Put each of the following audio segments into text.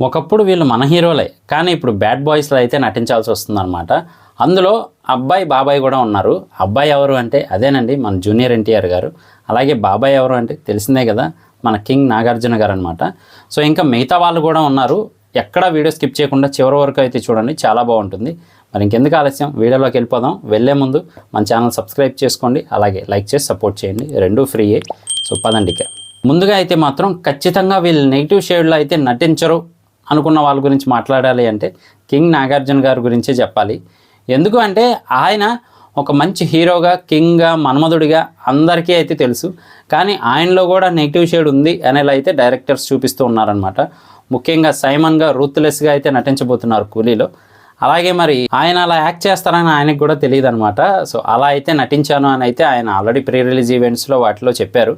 ఒకప్పుడు వీళ్ళు మన హీరోలే, కానీ ఇప్పుడు బ్యాడ్ బాయ్స్లో అయితే నటించాల్సి వస్తుందన్నమాట. అందులో అబ్బాయి బాబాయ్ కూడా ఉన్నారు. అబ్బాయి ఎవరు అంటే అదేనండి మన జూనియర్ ఎన్టీఆర్ గారు. అలాగే బాబాయ్ ఎవరు అంటే తెలిసిందే కదా, మన కింగ్ నాగార్జున గారు అనమాట. సో ఇంకా మిగతా వాళ్ళు కూడా ఉన్నారు. ఎక్కడ వీడియో స్కిప్ చేయకుండా చివరి వరకు అయితే చూడండి, చాలా బాగుంటుంది. మరి ఇంకెందుకు ఆలస్యం, వీడియోలోకి వెళ్ళిపోదాం. వెళ్ళే ముందు మన ఛానల్ సబ్స్క్రైబ్ చేసుకోండి, అలాగే లైక్ చేసి సపోర్ట్ చేయండి, రెండూ ఫ్రీయే. సో పదండి. ముందుగా అయితే మాత్రం ఖచ్చితంగా వీళ్ళు నెగిటివ్ షేడ్లో అయితే నటించరు అనుకున్న వాళ్ళ గురించి మాట్లాడాలి అంటే కింగ్ నాగార్జున గారి గురించే చెప్పాలి. ఎందుకు అంటే ఆయన ఒక మంచి హీరోగా, కింగ్గా, మన్మధుడిగా అందరికీ అయితే తెలుసు. కానీ ఆయనలో కూడా నెగిటివ్ షేడ్ ఉంది అనేలా అయితే డైరెక్టర్స్ చూపిస్తూ ఉన్నారనమాట. ముఖ్యంగా సైమన్గా రూత్లెస్గా అయితే నటించబోతున్నారు కూలీలో. అలాగే మరి ఆయన అలా యాక్ట్ చేస్తారని ఆయనకు కూడా తెలియదు అనమాట. సో అలా అయితే నటించాను అని అయితే ఆయన ఆల్రెడీ ప్రీ రిలీజ్ ఈవెంట్స్లో వాటిలో చెప్పారు.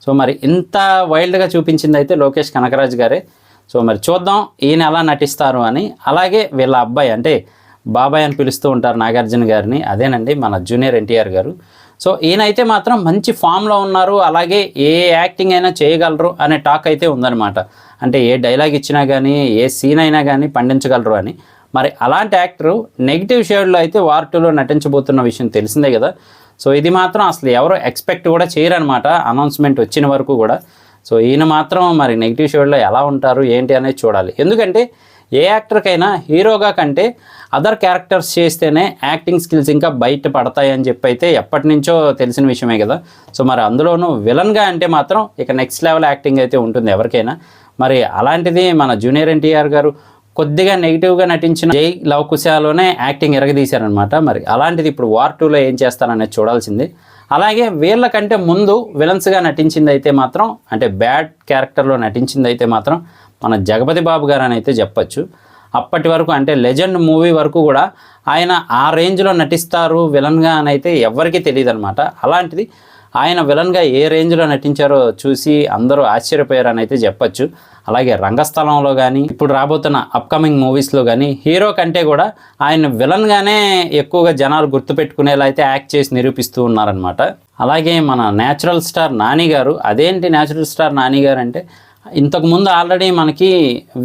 సో మరి ఇంత వైల్డ్గా చూపించింది అయితే లోకేష్ కనకరాజ్ గారే. సో మరి చూద్దాం ఈయన ఎలా నటిస్తారు అని. అలాగే వీళ్ళ అబ్బాయి అంటే బాబాయ్ అని పిలుస్తూ ఉంటారు నాగార్జున గారిని, అదేనండి మన జూనియర్ ఎన్టీఆర్ గారు. సో ఈయనైతే మాత్రం మంచి ఫామ్లో ఉన్నారు. అలాగే ఏ యాక్టింగ్ అయినా చేయగలరు అనే టాక్ అయితే ఉందన్నమాట. అంటే ఏ డైలాగ్ ఇచ్చినా కానీ, ఏ సీన్ అయినా కానీ పండించగలరు అని. మరి అలాంటి యాక్టరు నెగిటివ్ షేడ్లో అయితే వార్ 2లో నటించబోతున్న విషయం తెలిసిందే కదా. సో ఇది మాత్రం అసలు ఎవరు ఎక్స్పెక్ట్ కూడా చేయరనమాట అనౌన్స్మెంట్ వచ్చిన వరకు కూడా. సో ఈయన మాత్రం మరి నెగిటివ్ షేడ్లో ఎలా ఉంటారు ఏంటి అనేది చూడాలి. ఎందుకంటే ఏ యాక్టర్కైనా హీరోగా కంటే అదర్ క్యారెక్టర్స్ చేస్తేనే యాక్టింగ్ స్కిల్స్ ఇంకా బయట పడతాయి అని చెప్పి అయితే ఎప్పటి నుంచో తెలిసిన విషయమే కదా. సో మరి అందులోనూ విలన్గా అంటే మాత్రం ఇక నెక్స్ట్ లెవెల్ యాక్టింగ్ అయితే ఉంటుంది ఎవరికైనా. మరి అలాంటిది మన జూనియర్ ఎన్టీఆర్ గారు కొద్దిగా నెగిటివ్గా నటించిన జై లవ్ కుశాలోనే యాక్టింగ్ ఎరగదీశారనమాట. మరి అలాంటిది ఇప్పుడు వార్ 2లో ఏం చేస్తారనేది చూడాల్సింది. అలాగే వీళ్ళకంటే ముందు విలన్స్గా నటించింది అయితే మాత్రం, అంటే బ్యాడ్ క్యారెక్టర్లో నటించింది అయితే మాత్రం మన జగపతి బాబు గారు అని అయితే చెప్పచ్చు. అప్పటి వరకు అంటే లెజెండ్ మూవీ వరకు కూడా ఆయన ఆ రేంజ్లో నటిస్తారు విలన్గా అని అయితే ఎవరికీ తెలియదు అనమాట. అలాంటిది ఆయన విలన్గా ఏ రేంజ్లో నటించారో చూసి అందరూ ఆశ్చర్యపోయారని అయితే చెప్పచ్చు. అలాగే రంగస్థలంలో కానీ ఇప్పుడు రాబోతున్న అప్కమింగ్ మూవీస్లో కానీ హీరో కంటే కూడా ఆయన విలన్గానే ఎక్కువగా జనాలు గుర్తుపెట్టుకునేలా అయితే యాక్ట్ చేసి నిరూపిస్తూ ఉన్నారనమాట. అలాగే మన న్యాచురల్ స్టార్ నాని గారు, అదేంటి న్యాచురల్ స్టార్ నాని గారు అంటే ఇంతకుముందు ఆల్రెడీ మనకి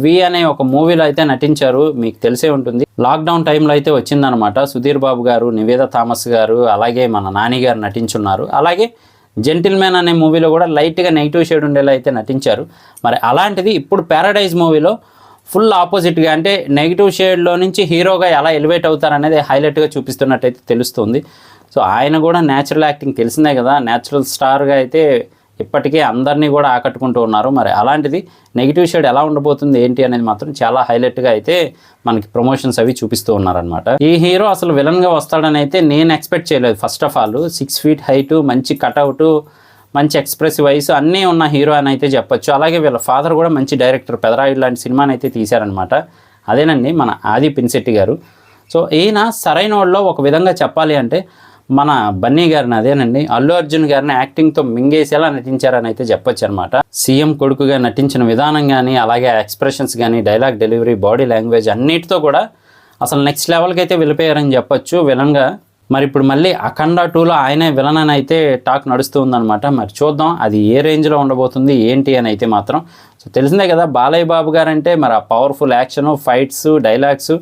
వి అనే ఒక మూవీలో అయితే నటించారు, మీకు తెలిసే ఉంటుంది. లాక్డౌన్ టైంలో అయితే వచ్చిందనమాట. సుధీర్ బాబు గారు, నివేద థామస్ గారు, అలాగే మన నాని గారు నటించున్నారు. అలాగే జెంటిల్మెన్ అనే మూవీలో కూడా లైట్గా నెగిటివ్ షేడ్ ఉండేలా అయితే నటించారు. మరి అలాంటిది ఇప్పుడు ప్యారడైజ్ మూవీలో ఫుల్ ఆపోజిట్గా అంటే నెగిటివ్ షేడ్లో నుంచి హీరోగా ఎలా ఎలివేట్ అవుతారనేది హైలైట్గా చూపిస్తున్నట్టయితే తెలుస్తుంది. సో ఆయన కూడా న్యాచురల్ యాక్టింగ్ తెలిసిందే కదా, న్యాచురల్ స్టార్గా అయితే ఇప్పటికే అందరినీ కూడా ఆకట్టుకుంటూ ఉన్నారు. మరి అలాంటిది నెగిటివ్ షేడ్ ఎలా ఉండబోతుంది ఏంటి అనేది మాత్రం చాలా హైలైట్గా అయితే మనకి ప్రమోషన్స్ అవి చూపిస్తూ ఉన్నారనమాట. ఈ హీరో అసలు విలన్గా వస్తాడని అయితే నేను ఎక్స్పెక్ట్ చేయలేదు. First of all 6 feet height, మంచి కటౌటు, మంచి ఎక్స్ప్రెసివ్ వాయిస్ అన్నీ ఉన్న హీరో అని అయితే చెప్పొచ్చు. అలాగే వీళ్ళ ఫాదర్ కూడా మంచి డైరెక్టర్, పెదరాయుడు లాంటి సినిమాని అయితే తీశారనమాట. అదేనండి మన ఆది పినిశెట్టి గారు. సో ఈయన సరైన వాళ్ళలో ఒక విధంగా చెప్పాలి అంటే మన బన్నీ గారిని, అదేనండి అల్లు అర్జున్ గారిని యాక్టింగ్తో మింగేసేలా నటించారని అయితే చెప్పొచ్చు అనమాట. సీఎం కొడుకుగా నటించిన విధానం కానీ, అలాగే ఎక్స్ప్రెషన్స్ కానీ, డైలాగ్ డెలివరీ, బాడీ లాంగ్వేజ్ అన్నిటితో కూడా అసలు నెక్స్ట్ లెవెల్కి అయితే వెళ్ళిపోయారని చెప్పొచ్చు విలన్గా. మరి ఇప్పుడు మళ్ళీ అఖండ 2లో ఆయనే విలన్ అని అయితే టాక్ నడుస్తూ ఉందన్నమాట. మరి చూద్దాం అది ఏ రేంజ్లో ఉండబోతుంది ఏంటి అని అయితే మాత్రం. సో తెలిసిందే కదా బాలయ్య బాబు గారు అంటే మరి ఆ పవర్ఫుల్ యాక్షను, ఫైట్స్, డైలాగ్స్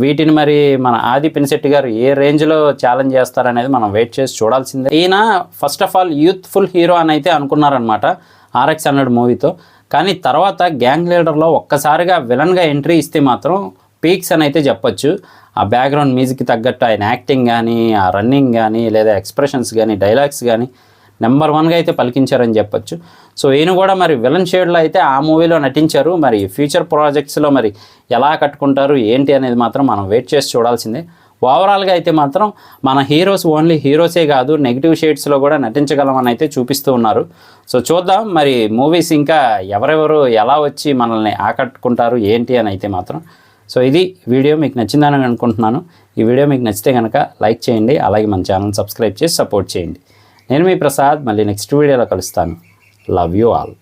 వీటిని మరి మన ఆది పినిశెట్టి గారు ఏ రేంజ్లో ఛాలెంజ్ చేస్తారనేది మనం వెయిట్ చేసి చూడాల్సిందే. ఈయన first of all youthful hero అని అయితే అనుకున్నారనమాట RX-100 మూవీతో. కానీ తర్వాత గ్యాంగ్ లీడర్లో ఒక్కసారిగా విలన్గా ఎంట్రీ ఇస్తే మాత్రం పీక్స్ అని అయితే చెప్పొచ్చు. ఆ బ్యాక్గ్రౌండ్ మ్యూజిక్కి తగ్గట్టు ఆయన యాక్టింగ్ కానీ, ఆ రన్నింగ్ కానీ, లేదా ఎక్స్ప్రెషన్స్ కానీ, డైలాగ్స్ కానీ నెంబర్ 1గా అయితే పలికించారని చెప్పొచ్చు. సో ఈయన కూడా మరి విలన్ షేడ్లో అయితే ఆ మూవీలో నటించారు. మరి ఫ్యూచర్ ప్రాజెక్ట్స్లో మరి ఎలా కట్టుకుంటారు ఏంటి అనేది మాత్రం మనం వెయిట్ చేసి చూడాల్సిందే. ఓవరాల్గా అయితే మాత్రం మన హీరోస్ ఓన్లీ హీరోసే కాదు, నెగిటివ్ షేడ్స్లో కూడా నటించగలమని అయితే చూపిస్తూ ఉన్నారు. సో చూద్దాం మరి మూవీస్ ఇంకా ఎవరెవరు ఎలా వచ్చి మనల్ని ఆకట్టుకుంటారు ఏంటి అని అయితే మాత్రం. సో ఇది వీడియో మీకు నచ్చిందని అనుకుంటున్నాను. ఈ వీడియో మీకు నచ్చితే కనుక లైక్ చేయండి, అలాగే మన ఛానల్ సబ్స్క్రైబ్ చేసి సపోర్ట్ చేయండి. నేను మీ ప్రసాద్, మళ్ళీ నెక్స్ట్ వీడియోలో కలుస్తాను. Love you all.